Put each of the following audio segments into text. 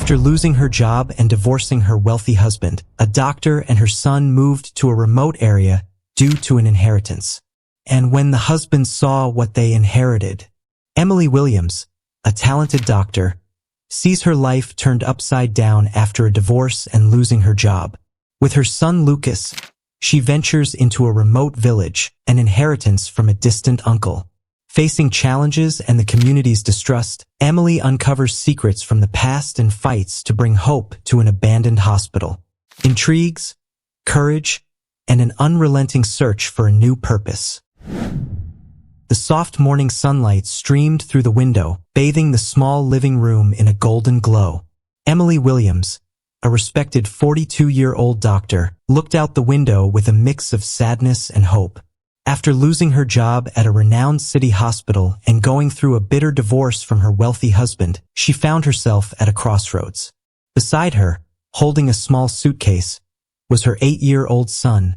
After losing her job and divorcing her wealthy husband, a doctor and her son moved to a remote area due to an inheritance. And when the husband saw what they inherited, Emily Williams, a talented doctor, sees her life turned upside down after a divorce and losing her job. With her son Lucas, she ventures into a remote village, an inheritance from a distant uncle. Facing challenges and the community's distrust, Emily uncovers secrets from the past and fights to bring hope to an abandoned hospital. Intrigues, courage, and an unrelenting search for a new purpose. The soft morning sunlight streamed through the window, bathing the small living room in a golden glow. Emily Williams, a respected 42-year-old doctor, looked out the window with a mix of sadness and hope. After losing her job at a renowned city hospital and going through a bitter divorce from her wealthy husband, she found herself at a crossroads. Beside her, holding a small suitcase, was her 8-year-old son,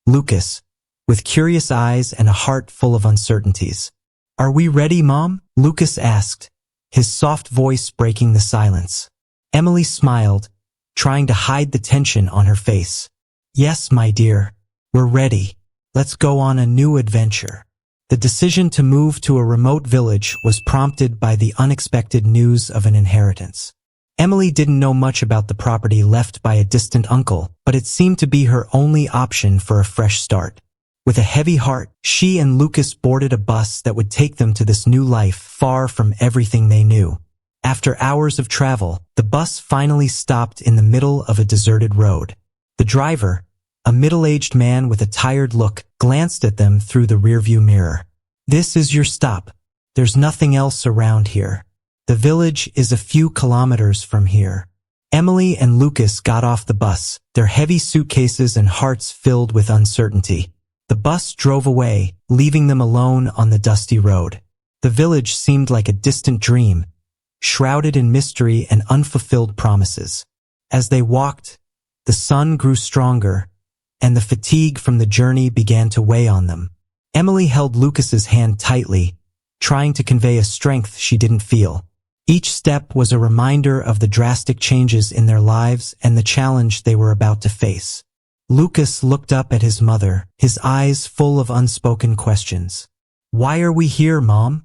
Lucas, with curious eyes and a heart full of uncertainties. "Are we ready, Mom?" Lucas asked, his soft voice breaking the silence. Emily smiled, trying to hide the tension on her face. "Yes, my dear, we're ready. Let's go on a new adventure." The decision to move to a remote village was prompted by the unexpected news of an inheritance. Emily didn't know much about the property left by a distant uncle, but it seemed to be her only option for a fresh start. With a heavy heart, she and Lucas boarded a bus that would take them to this new life far from everything they knew. After hours of travel, the bus finally stopped in the middle of a deserted road. The driver, a middle-aged man with a tired look, glanced at them through the rearview mirror. "This is your stop. There's nothing else around here. The village is a few kilometers from here." Emily and Lucas got off the bus, their heavy suitcases and hearts filled with uncertainty. The bus drove away, leaving them alone on the dusty road. The village seemed like a distant dream, shrouded in mystery and unfulfilled promises. As they walked, the sun grew stronger, and the fatigue from the journey began to weigh on them. Emily held Lucas's hand tightly, trying to convey a strength she didn't feel. Each step was a reminder of the drastic changes in their lives and the challenge they were about to face. Lucas looked up at his mother, his eyes full of unspoken questions. "Why are we here, Mom?"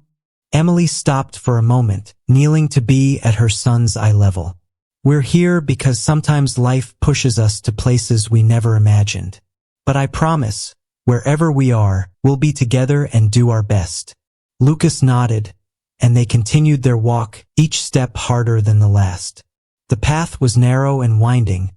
Emily stopped for a moment, kneeling to be at her son's eye level. "We're here because sometimes life pushes us to places we never imagined. But I promise, wherever we are, we'll be together and do our best." Lucas nodded, and they continued their walk, each step harder than the last. The path was narrow and winding,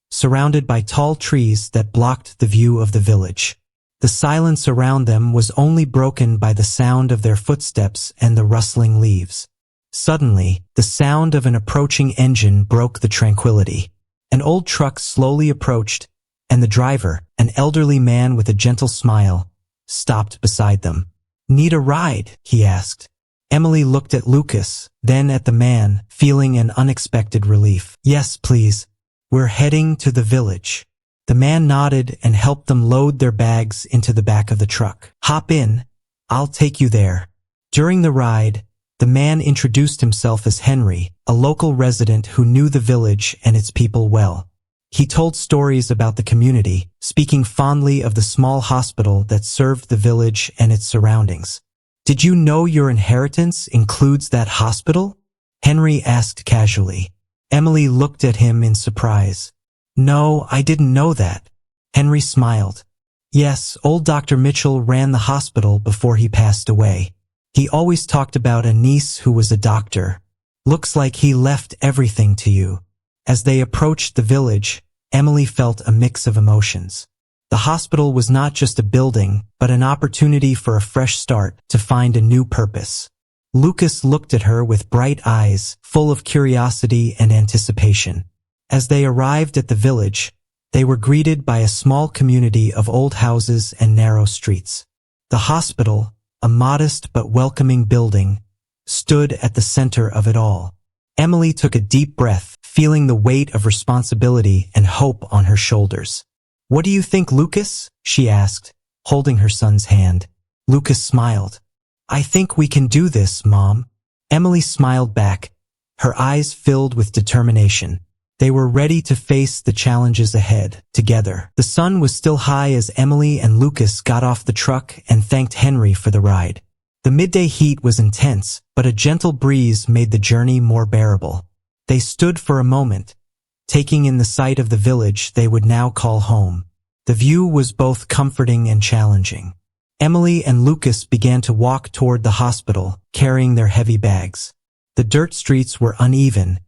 surrounded by tall trees that blocked the view of the village. The silence around them was only broken by the sound of their footsteps and the rustling leaves. Suddenly, the sound of an approaching engine broke the tranquility. An old truck slowly approached, and the driver, an elderly man with a gentle smile, stopped beside them. "Need a ride?" he asked. Emily looked at Lucas, then at the man, feeling an unexpected relief. "Yes, please. We're heading to the village." The man nodded and helped them load their bags into the back of the truck. "Hop in. I'll take you there." During the ride, the man introduced himself as Henry, a local resident who knew the village and its people well. He told stories about the community, speaking fondly of the small hospital that served the village and its surroundings. "Did you know your inheritance includes that hospital?" Henry asked casually. Emily looked at him in surprise. "No, I didn't know that." Henry smiled. "Yes, old Dr. Mitchell ran the hospital before he passed away. He always talked about a niece who was a doctor. Looks like he left everything to you." As they approached the village, Emily felt a mix of emotions. The hospital was not just a building, but an opportunity for a fresh start to find a new purpose. Lucas looked at her with bright eyes, full of curiosity and anticipation. As they arrived at the village, they were greeted by a small community of old houses and narrow streets. The hospital, a modest but welcoming building, stood at the center of it all. Emily took a deep breath, feeling the weight of responsibility and hope on her shoulders. "What do you think, Lucas?" she asked, holding her son's hand. Lucas smiled. "I think we can do this, Mom." Emily smiled back, her eyes filled with determination. They were ready to face the challenges ahead, together. The sun was still high as Emily and Lucas got off the truck and thanked Henry for the ride. The midday heat was intense, but a gentle breeze made the journey more bearable. They stood for a moment, taking in the sight of the village they would now call home. The view was both comforting and challenging. Emily and Lucas began to walk toward the hospital, carrying their heavy bags. The dirt streets were uneven,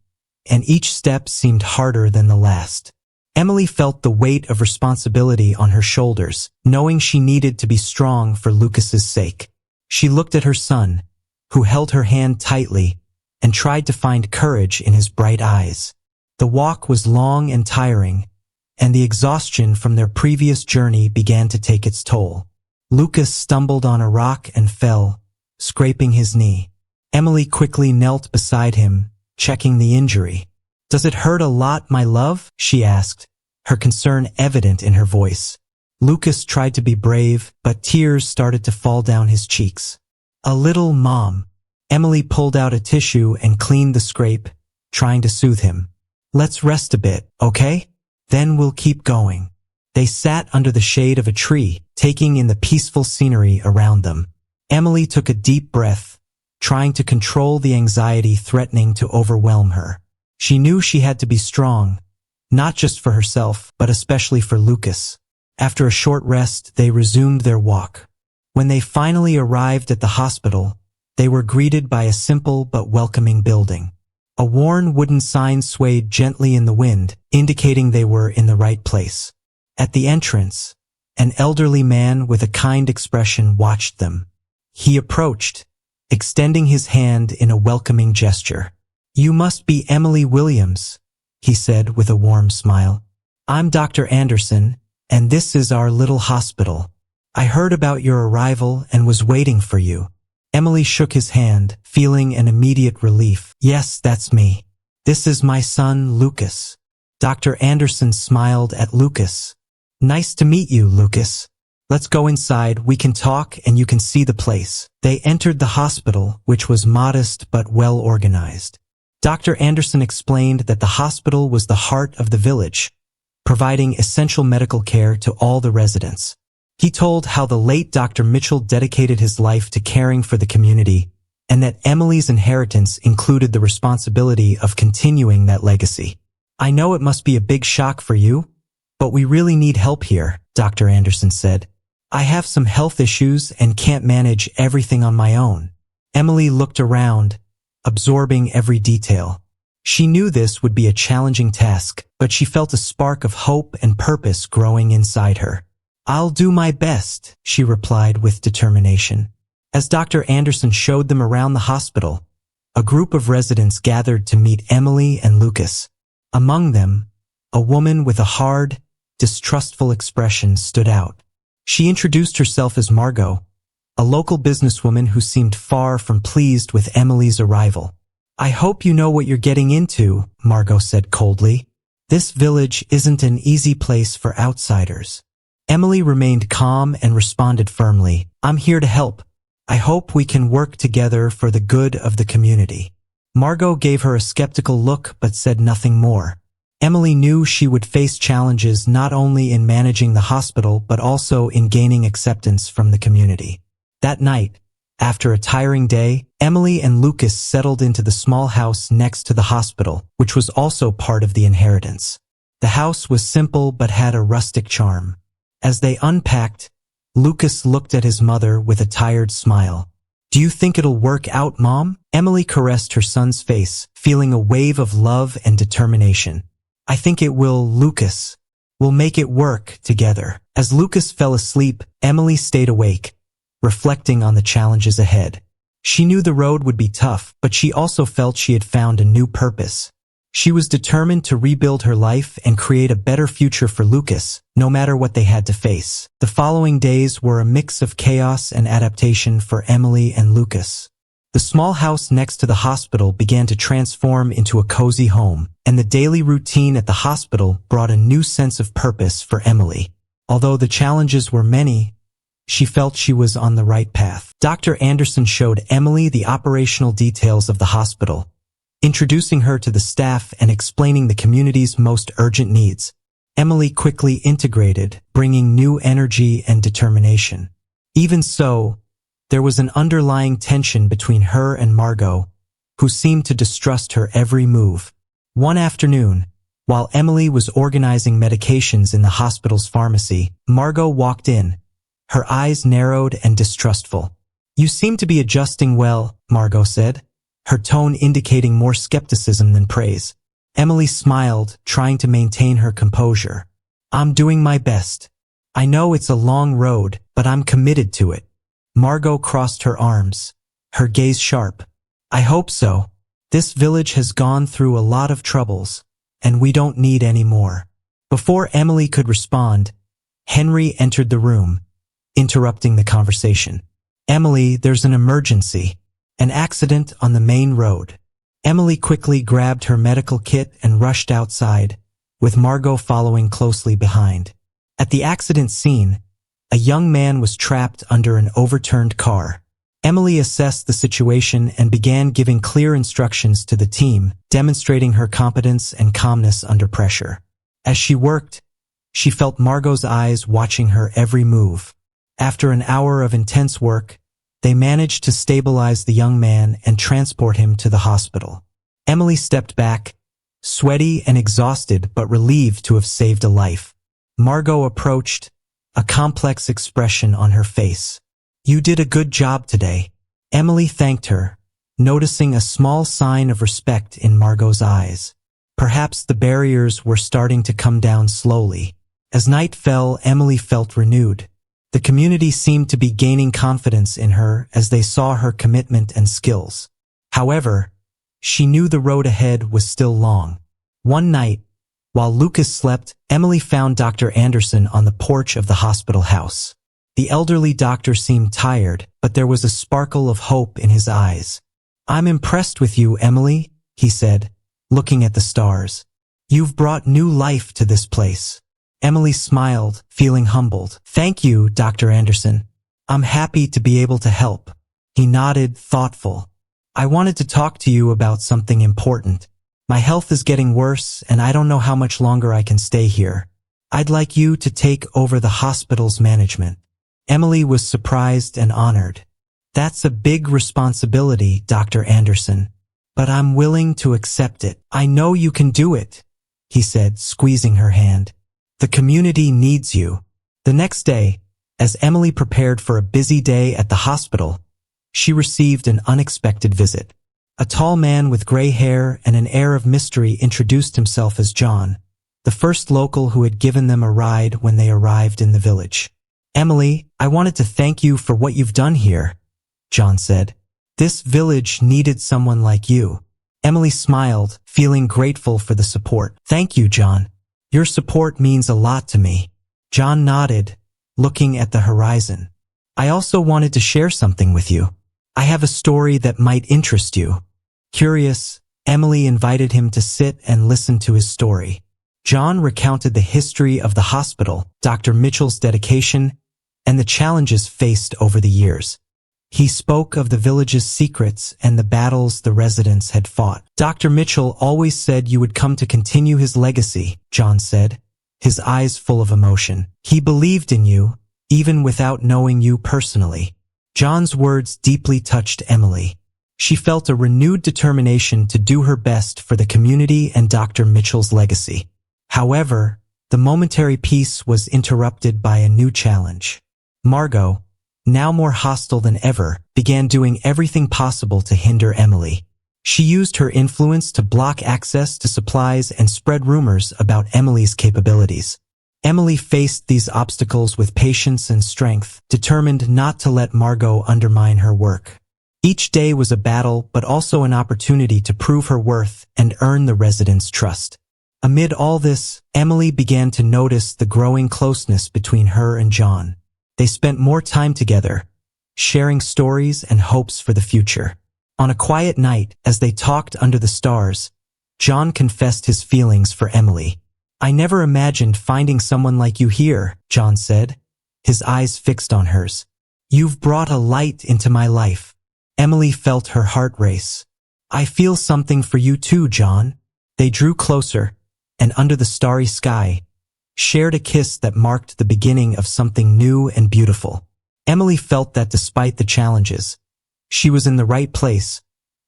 and each step seemed harder than the last. Emily felt the weight of responsibility on her shoulders, knowing she needed to be strong for Lucas's sake. She looked at her son, who held her hand tightly, and tried to find courage in his bright eyes. The walk was long and tiring, and the exhaustion from their previous journey began to take its toll. Lucas stumbled on a rock and fell, scraping his knee. Emily quickly knelt beside him, checking the injury. "Does it hurt a lot, my love?" she asked, her concern evident in her voice. Lucas tried to be brave, but tears started to fall down his cheeks. "A little, Mom." Emily pulled out a tissue and cleaned the scrape, trying to soothe him. "Let's rest a bit, okay? Then we'll keep going." They sat under the shade of a tree, taking in the peaceful scenery around them. Emily took a deep breath, trying to control the anxiety threatening to overwhelm her. She knew she had to be strong, not just for herself, but especially for Lucas. After a short rest, they resumed their walk. When they finally arrived at the hospital, they were greeted by a simple but welcoming building. A worn wooden sign swayed gently in the wind, indicating they were in the right place. At the entrance, an elderly man with a kind expression watched them. He approached, extending his hand in a welcoming gesture. "You must be Emily Williams," he said with a warm smile. "I'm Dr. Anderson, and this is our little hospital. I heard about your arrival and was waiting for you." Emily shook his hand, feeling an immediate relief. "Yes, that's me. This is my son, Lucas." Dr. Anderson smiled at Lucas. "Nice to meet you, Lucas. Let's go inside, we can talk and you can see the place." They entered the hospital, which was modest but well organized. Dr. Anderson explained that the hospital was the heart of the village, providing essential medical care to all the residents. He told how the late Dr. Mitchell dedicated his life to caring for the community, and that Emily's inheritance included the responsibility of continuing that legacy. "I know it must be a big shock for you, but we really need help here," Dr. Anderson said. "I have some health issues and can't manage everything on my own." Emily looked around, absorbing every detail. She knew this would be a challenging task, but she felt a spark of hope and purpose growing inside her. "I'll do my best," she replied with determination. As Dr. Anderson showed them around the hospital, a group of residents gathered to meet Emily and Lucas. Among them, a woman with a hard, distrustful expression stood out. She introduced herself as Margot, a local businesswoman who seemed far from pleased with Emily's arrival. "I hope you know what you're getting into," Margot said coldly. "This village isn't an easy place for outsiders." Emily remained calm and responded firmly, "I'm here to help. I hope we can work together for the good of the community." Margot gave her a skeptical look but said nothing more. Emily knew she would face challenges not only in managing the hospital but also in gaining acceptance from the community. That night, after a tiring day, Emily and Lucas settled into the small house next to the hospital, which was also part of the inheritance. The house was simple but had a rustic charm. As they unpacked, Lucas looked at his mother with a tired smile. "Do you think it'll work out, Mom?" Emily caressed her son's face, feeling a wave of love and determination. "I think it will, Lucas. We'll make it work together." As Lucas fell asleep, Emily stayed awake, reflecting on the challenges ahead. She knew the road would be tough, but she also felt she had found a new purpose. She was determined to rebuild her life and create a better future for Lucas, no matter what they had to face. The following days were a mix of chaos and adaptation for Emily and Lucas. The small house next to the hospital began to transform into a cozy home, and the daily routine at the hospital brought a new sense of purpose for Emily. Although the challenges were many, she felt she was on the right path. Dr. Anderson showed Emily the operational details of the hospital, introducing her to the staff and explaining the community's most urgent needs. Emily quickly integrated, bringing new energy and determination. Even so, there was an underlying tension between her and Margot, who seemed to distrust her every move. One afternoon, while Emily was organizing medications in the hospital's pharmacy, Margot walked in, her eyes narrowed and distrustful. "You seem to be adjusting well," Margot said, her tone indicating more skepticism than praise. Emily smiled, trying to maintain her composure. "I'm doing my best. I know it's a long road, but I'm committed to it." Margot crossed her arms, her gaze sharp. "I hope so. This village has gone through a lot of troubles, and we don't need any more." Before Emily could respond, Henry entered the room, interrupting the conversation. "Emily, there's an emergency. An accident on the main road." Emily quickly grabbed her medical kit and rushed outside, with Margot following closely behind. At the accident scene, a young man was trapped under an overturned car. Emily assessed the situation and began giving clear instructions to the team, demonstrating her competence and calmness under pressure. As she worked, she felt Margot's eyes watching her every move. After an hour of intense work, they managed to stabilize the young man and transport him to the hospital. Emily stepped back, sweaty and exhausted but relieved to have saved a life. Margot approached, a complex expression on her face. "You did a good job today." Emily thanked her, noticing a small sign of respect in Margot's eyes. Perhaps the barriers were starting to come down slowly. As night fell, Emily felt renewed. The community seemed to be gaining confidence in her as they saw her commitment and skills. However, she knew the road ahead was still long. One night, while Lucas slept, Emily found Dr. Anderson on the porch of the hospital house. The elderly doctor seemed tired, but there was a sparkle of hope in his eyes. "I'm impressed with you, Emily," he said, looking at the stars. "You've brought new life to this place." Emily smiled, feeling humbled. "Thank you, Dr. Anderson. I'm happy to be able to help." He nodded, thoughtful. "I wanted to talk to you about something important. My health is getting worse, and I don't know how much longer I can stay here. I'd like you to take over the hospital's management." Emily was surprised and honored. "That's a big responsibility, Dr. Anderson, but I'm willing to accept it." "I know you can do it," he said, squeezing her hand. "The community needs you." The next day, as Emily prepared for a busy day at the hospital, she received an unexpected visit. A tall man with gray hair and an air of mystery introduced himself as John, the first local who had given them a ride when they arrived in the village. "Emily, I wanted to thank you for what you've done here," John said. "This village needed someone like you." Emily smiled, feeling grateful for the support. "Thank you, John. Your support means a lot to me." John nodded, looking at the horizon. "I also wanted to share something with you. I have a story that might interest you." Curious, Emily invited him to sit and listen to his story. John recounted the history of the hospital, Dr. Mitchell's dedication, and the challenges faced over the years. He spoke of the village's secrets and the battles the residents had fought. "Dr. Mitchell always said you would come to continue his legacy," John said, his eyes full of emotion. "He believed in you, even without knowing you personally." John's words deeply touched Emily. She felt a renewed determination to do her best for the community and Dr. Mitchell's legacy. However, the momentary peace was interrupted by a new challenge. Margot, now more hostile than ever, began doing everything possible to hinder Emily. She used her influence to block access to supplies and spread rumors about Emily's capabilities. Emily faced these obstacles with patience and strength, determined not to let Margot undermine her work. Each day was a battle, but also an opportunity to prove her worth and earn the residents' trust. Amid all this, Emily began to notice the growing closeness between her and John. They spent more time together, sharing stories and hopes for the future. On a quiet night, as they talked under the stars, John confessed his feelings for Emily. "I never imagined finding someone like you here," John said, his eyes fixed on hers. "You've brought a light into my life." Emily felt her heart race. I feel something for you too, John. They drew closer, and under the starry sky, shared a kiss that marked the beginning of something new and beautiful. Emily felt that despite the challenges, she was in the right place,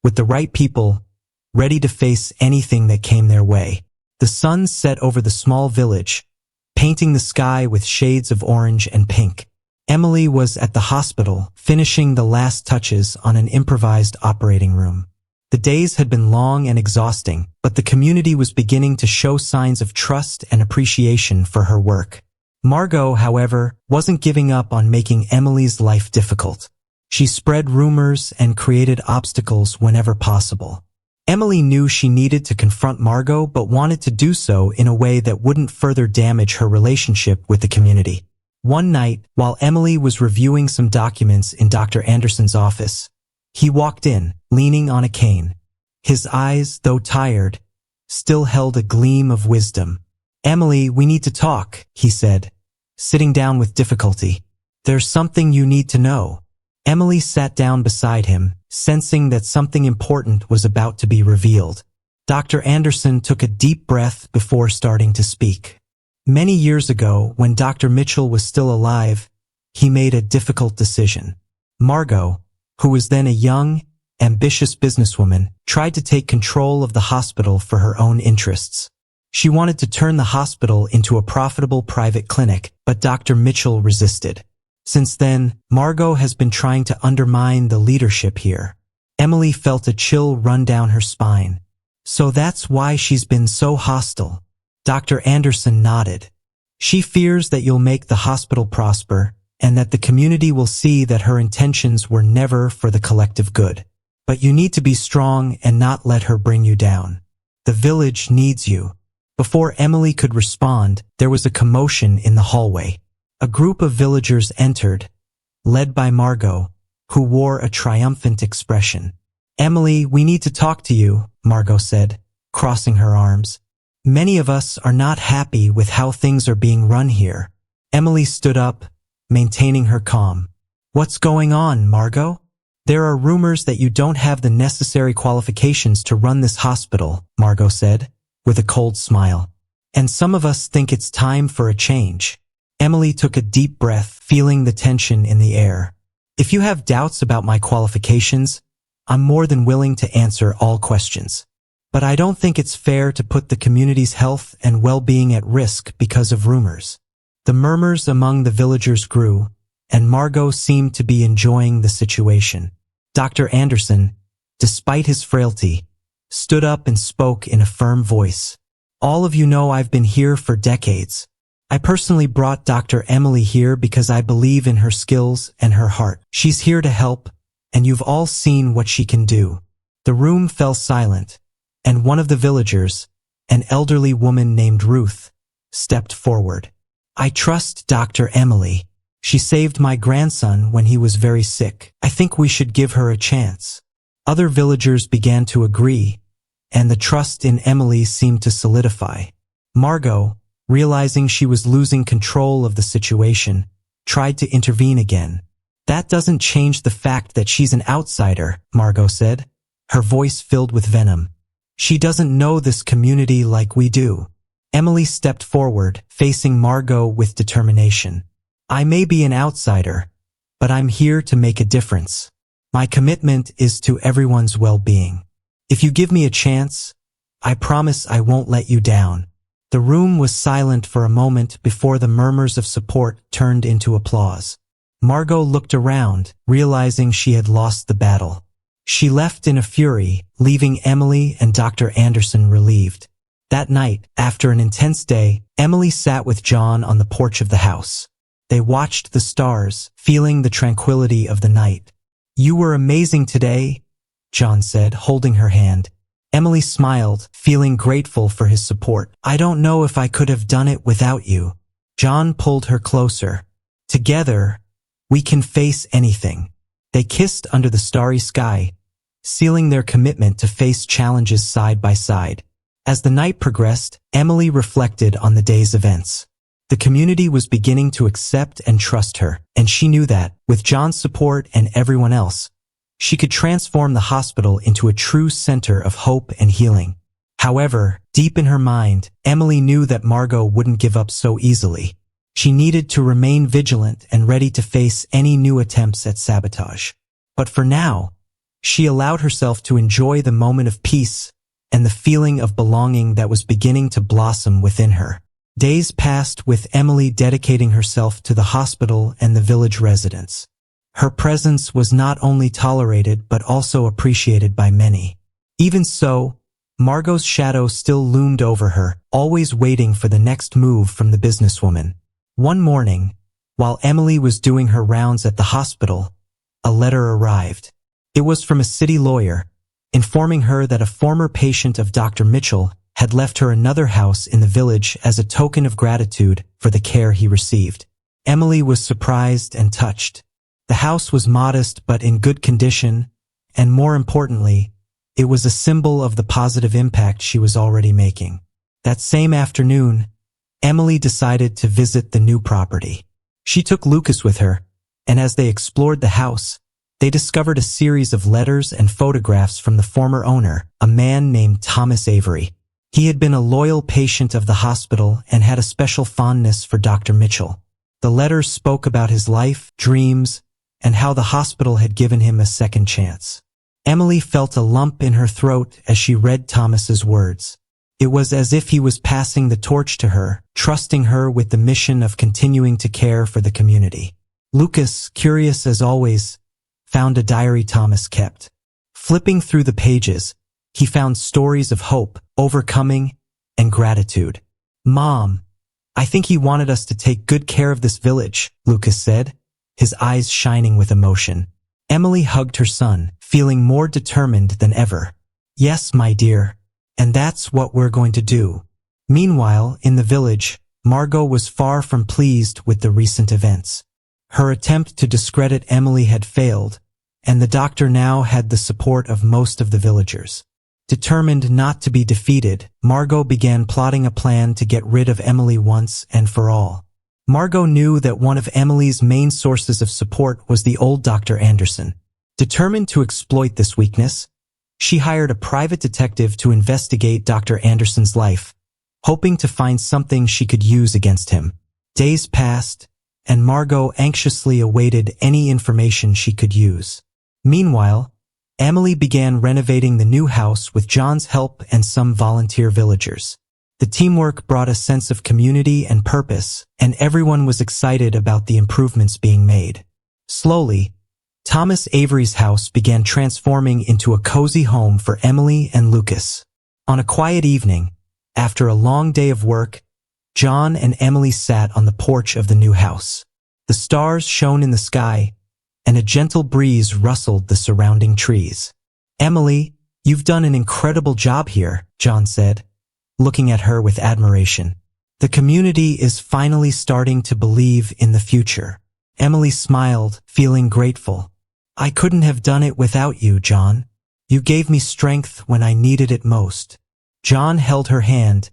with the right people, ready to face anything that came their way. The sun set over the small village, painting the sky with shades of orange and pink. Emily was at the hospital, finishing the last touches on an improvised operating room. The days had been long and exhausting, but the community was beginning to show signs of trust and appreciation for her work. Margot, however, wasn't giving up on making Emily's life difficult. She spread rumors and created obstacles whenever possible. Emily knew she needed to confront Margot, but wanted to do so in a way that wouldn't further damage her relationship with the community. One night, while Emily was reviewing some documents in Dr. Anderson's office, he walked in, leaning on a cane. His eyes, though tired, still held a gleam of wisdom. "Emily, we need to talk," he said, sitting down with difficulty. "There's something you need to know." Emily sat down beside him, sensing that something important was about to be revealed. Dr. Anderson took a deep breath before starting to speak. Many years ago, when Dr. Mitchell was still alive, he made a difficult decision. Margot, who was then a young, ambitious businesswoman, tried to take control of the hospital for her own interests. She wanted to turn the hospital into a profitable private clinic, but Dr. Mitchell resisted. Since then, Margot has been trying to undermine the leadership here. Emily felt a chill run down her spine. "So that's why she's been so hostile." Dr. Anderson nodded. "She fears that you'll make the hospital prosper, and that the community will see that her intentions were never for the collective good. But you need to be strong and not let her bring you down. The village needs you." Before Emily could respond, there was a commotion in the hallway. A group of villagers entered, led by Margot, who wore a triumphant expression. "Emily, we need to talk to you," Margot said, crossing her arms. "Many of us are not happy with how things are being run here." Emily stood up, maintaining her calm. "What's going on, Margot?" "There are rumors that you don't have the necessary qualifications to run this hospital," Margot said, with a cold smile. "And some of us think it's time for a change." Emily took a deep breath, feeling the tension in the air. "If you have doubts about my qualifications, I'm more than willing to answer all questions. But I don't think it's fair to put the community's health and well-being at risk because of rumors." The murmurs among the villagers grew, and Margot seemed to be enjoying the situation. Dr. Anderson, despite his frailty, stood up and spoke in a firm voice. "All of you know I've been here for decades. I personally brought Dr. Emily here because I believe in her skills and her heart. She's here to help, and you've all seen what she can do." The room fell silent, and one of the villagers, an elderly woman named Ruth, stepped forward. "I trust Dr. Emily. She saved my grandson when he was very sick. I think we should give her a chance." Other villagers began to agree, and the trust in Emily seemed to solidify. Margot, realizing she was losing control of the situation, tried to intervene again. "That doesn't change the fact that she's an outsider," Margot said, her voice filled with venom. "She doesn't know this community like we do." Emily stepped forward, facing Margot with determination. "I may be an outsider, but I'm here to make a difference. My commitment is to everyone's well-being. If you give me a chance, I promise I won't let you down." The room was silent for a moment before the murmurs of support turned into applause. Margot looked around, realizing she had lost the battle. She left in a fury, leaving Emily and Dr. Anderson relieved. That night, after an intense day, Emily sat with John on the porch of the house. They watched the stars, feeling the tranquility of the night. "You were amazing today," John said, holding her hand. Emily smiled, feeling grateful for his support. "I don't know if I could have done it without you." John pulled her closer. "Together, we can face anything." They kissed under the starry sky, sealing their commitment to face challenges side by side. As the night progressed, Emily reflected on the day's events. The community was beginning to accept and trust her, and she knew that, with John's support and everyone else, She could transform the hospital into a true center of hope and healing. However, deep in her mind, Emily knew that Margot wouldn't give up so easily. She needed to remain vigilant and ready to face any new attempts at sabotage. But for now, she allowed herself to enjoy the moment of peace and the feeling of belonging that was beginning to blossom within her. Days passed with Emily dedicating herself to the hospital and the village residents. Her presence was not only tolerated but also appreciated by many. Even so, Margot's shadow still loomed over her, always waiting for the next move from the businesswoman. One morning, while Emily was doing her rounds at the hospital, a letter arrived. It was from a city lawyer, informing her that a former patient of Dr. Mitchell had left her another house in the village as a token of gratitude for the care he received. Emily was surprised and touched. The house was modest but in good condition, and more importantly, it was a symbol of the positive impact she was already making. That same afternoon, Emily decided to visit the new property. She took Lucas with her, and as they explored the house, they discovered a series of letters and photographs from the former owner, a man named Thomas Avery. He had been a loyal patient of the hospital and had a special fondness for Dr. Mitchell. The letters spoke about his life, dreams, and how the hospital had given him a second chance. Emily felt a lump in her throat as she read Thomas's words. It was as if he was passing the torch to her, trusting her with the mission of continuing to care for the community. Lucas, curious as always, found a diary Thomas kept. Flipping through the pages, he found stories of hope, overcoming, and gratitude. "Mom, I think he wanted us to take good care of this village," Lucas said, his eyes shining with emotion. Emily hugged her son, feeling more determined than ever. "Yes, my dear, and that's what we're going to do." Meanwhile, in the village, Margot was far from pleased with the recent events. Her attempt to discredit Emily had failed, and the doctor now had the support of most of the villagers. Determined not to be defeated, Margot began plotting a plan to get rid of Emily once and for all. Margot knew that one of Emily's main sources of support was the old Dr. Anderson. Determined to exploit this weakness, she hired a private detective to investigate Dr. Anderson's life, hoping to find something she could use against him. Days passed, and Margot anxiously awaited any information she could use. Meanwhile, Emily began renovating the new house with John's help and some volunteer villagers. The teamwork brought a sense of community and purpose, and everyone was excited about the improvements being made. Slowly, Thomas Avery's house began transforming into a cozy home for Emily and Lucas. On a quiet evening, after a long day of work, John and Emily sat on the porch of the new house. The stars shone in the sky, and a gentle breeze rustled the surrounding trees. "Emily, you've done an incredible job here," John said, looking at her with admiration. "The community is finally starting to believe in the future." Emily smiled, feeling grateful. "I couldn't have done it without you, John. You gave me strength when I needed it most." John held her hand,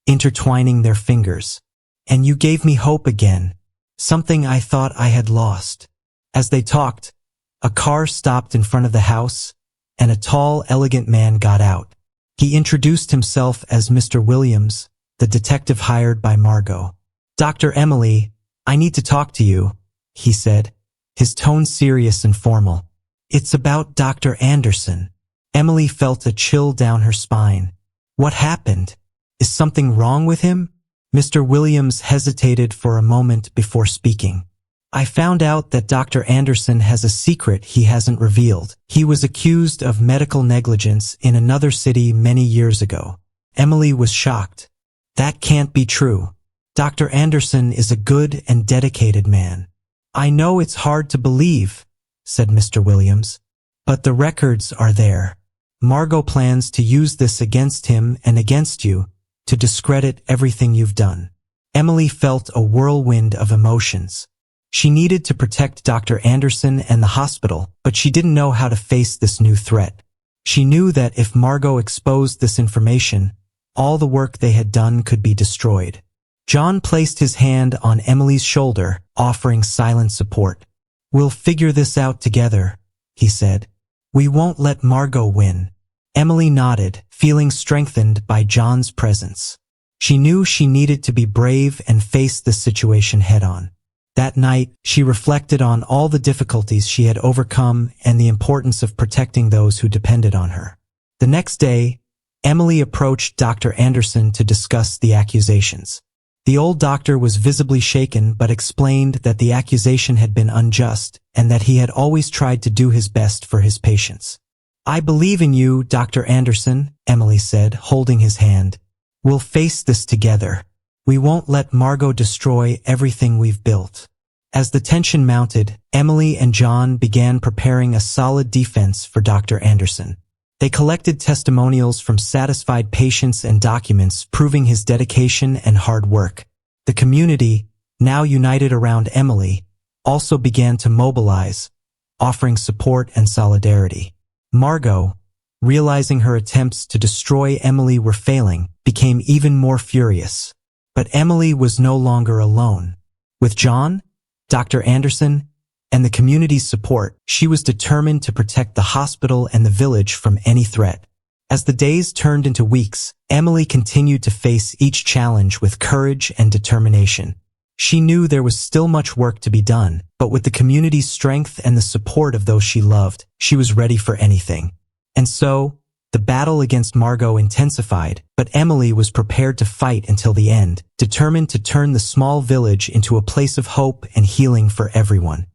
intertwining their fingers. "And you gave me hope again, something I thought I had lost." As they talked, a car stopped in front of the house, and a tall, elegant man got out. He introduced himself as Mr. Williams, the detective hired by Margot. "Dr. Emily, I need to talk to you," he said, his tone serious and formal. "It's about Dr. Anderson." Emily felt a chill down her spine. "What happened? Is something wrong with him?" Mr. Williams hesitated for a moment before speaking. "I found out that Dr. Anderson has a secret he hasn't revealed. He was accused of medical negligence in another city many years ago." Emily was shocked. "That can't be true. Dr. Anderson is a good and dedicated man." "I know it's hard to believe," said Mr. Williams, "but the records are there. Margot plans to use this against him and against you to discredit everything you've done." Emily felt a whirlwind of emotions. She needed to protect Dr. Anderson and the hospital, but she didn't know how to face this new threat. She knew that if Margot exposed this information, all the work they had done could be destroyed. John placed his hand on Emily's shoulder, offering silent support. "We'll figure this out together," he said. "We won't let Margot win." Emily nodded, feeling strengthened by John's presence. She knew she needed to be brave and face the situation head-on. That night, she reflected on all the difficulties she had overcome and the importance of protecting those who depended on her. The next day, Emily approached Dr. Anderson to discuss the accusations. The old doctor was visibly shaken but explained that the accusation had been unjust and that he had always tried to do his best for his patients. "I believe in you, Dr. Anderson," Emily said, holding his hand. "We'll face this together. We won't let Margot destroy everything we've built." As the tension mounted, Emily and John began preparing a solid defense for Dr. Anderson. They collected testimonials from satisfied patients and documents proving his dedication and hard work. The community, now united around Emily, also began to mobilize, offering support and solidarity. Margot, realizing her attempts to destroy Emily were failing, became even more furious. But Emily was no longer alone. With John, Dr. Anderson, and the community's support, she was determined to protect the hospital and the village from any threat. As the days turned into weeks, Emily continued to face each challenge with courage and determination. She knew there was still much work to be done, but with the community's strength and the support of those she loved, she was ready for anything. And so, the battle against Margot intensified, but Emily was prepared to fight until the end, determined to turn the small village into a place of hope and healing for everyone.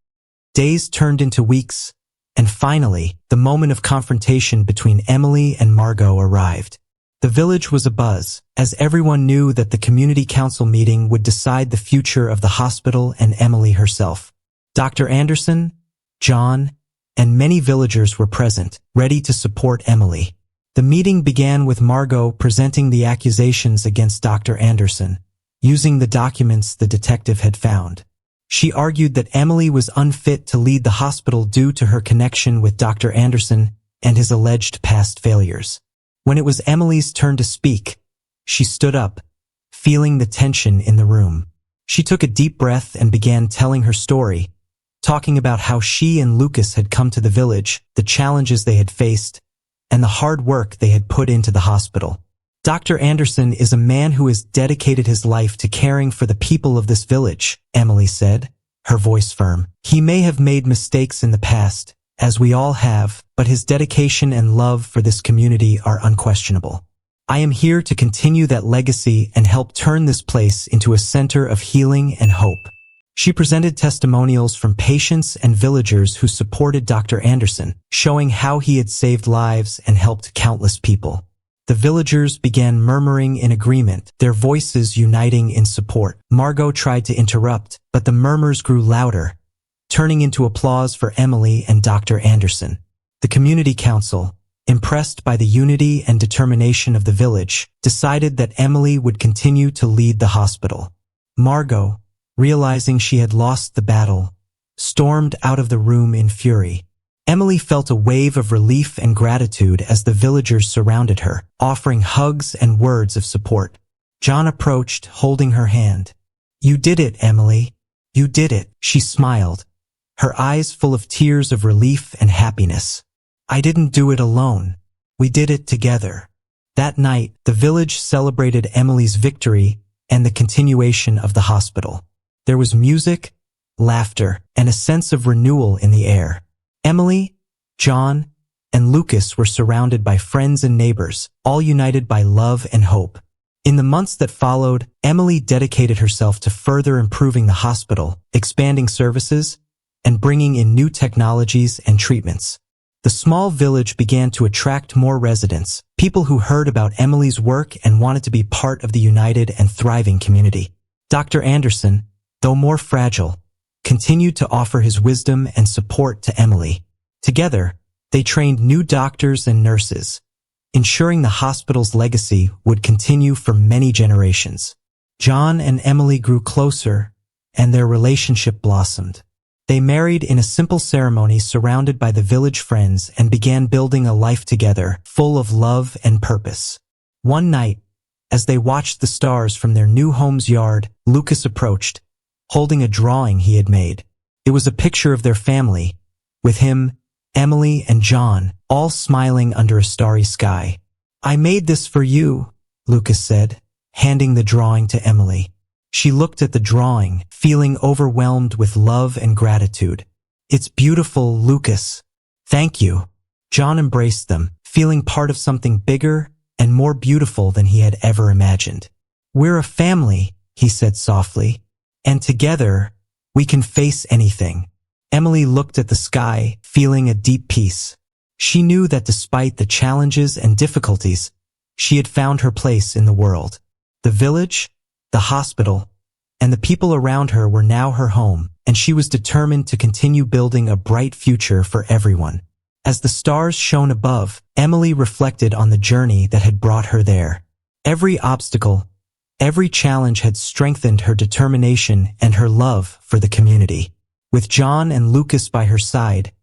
Days turned into weeks, and finally, the moment of confrontation between Emily and Margot arrived. The village was abuzz, as everyone knew that the community council meeting would decide the future of the hospital and Emily herself. Dr. Anderson, John, and many villagers were present, ready to support Emily. The meeting began with Margot presenting the accusations against Dr. Anderson, using the documents the detective had found. She argued that Emily was unfit to lead the hospital due to her connection with Dr. Anderson and his alleged past failures. When it was Emily's turn to speak, she stood up, feeling the tension in the room. She took a deep breath and began telling her story, talking about how she and Lucas had come to the village, the challenges they had faced, and the hard work they had put into the hospital. "Dr. Anderson is a man who has dedicated his life to caring for the people of this village," Emily said, her voice firm. "He may have made mistakes in the past, as we all have, but his dedication and love for this community are unquestionable. I am here to continue that legacy and help turn this place into a center of healing and hope." She presented testimonials from patients and villagers who supported Dr. Anderson, showing how he had saved lives and helped countless people. The villagers began murmuring in agreement, their voices uniting in support. Margot tried to interrupt, but the murmurs grew louder, turning into applause for Emily and Dr. Anderson. The community council, impressed by the unity and determination of the village, decided that Emily would continue to lead the hospital. Margot, realizing she had lost the battle, stormed out of the room in fury. Emily felt a wave of relief and gratitude as the villagers surrounded her, offering hugs and words of support. John approached, holding her hand. "You did it, Emily. You did it," she smiled, her eyes full of tears of relief and happiness. "I didn't do it alone. We did it together." That night, the village celebrated Emily's victory and the continuation of the hospital. There was music, laughter, and a sense of renewal in the air. Emily, John, and Lucas were surrounded by friends and neighbors, all united by love and hope. In the months that followed, Emily dedicated herself to further improving the hospital, expanding services, and bringing in new technologies and treatments. The small village began to attract more residents, people who heard about Emily's work and wanted to be part of the united and thriving community. Dr. Anderson, though more fragile, continued to offer his wisdom and support to Emily. Together, they trained new doctors and nurses, ensuring the hospital's legacy would continue for many generations. John and Emily grew closer, and their relationship blossomed. They married in a simple ceremony surrounded by the village friends and began building a life together, full of love and purpose. One night, as they watched the stars from their new home's yard, Lucas approached, holding a drawing he had made. It was a picture of their family, with him, Emily, and John, all smiling under a starry sky. "I made this for you," Lucas said, handing the drawing to Emily. She looked at the drawing, feeling overwhelmed with love and gratitude. "It's beautiful, Lucas." "Thank you." John embraced them, feeling part of something bigger and more beautiful than he had ever imagined. "We're a family," he said softly, "and together we can face anything." Emily looked at the sky, feeling a deep peace. She knew that despite the challenges and difficulties, she had found her place in the world. The village, the hospital, and the people around her were now her home, and she was determined to continue building a bright future for everyone. As the stars shone above, Emily reflected on the journey that had brought her there. Every obstacle, every challenge had strengthened her determination and her love for the community. With John and Lucas by her side,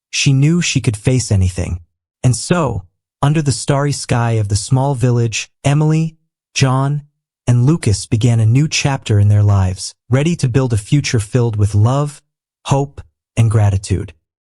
she knew she could face anything. And so, under the starry sky of the small village, Emily, John, and Lucas began a new chapter in their lives, ready to build a future filled with love, hope, and gratitude.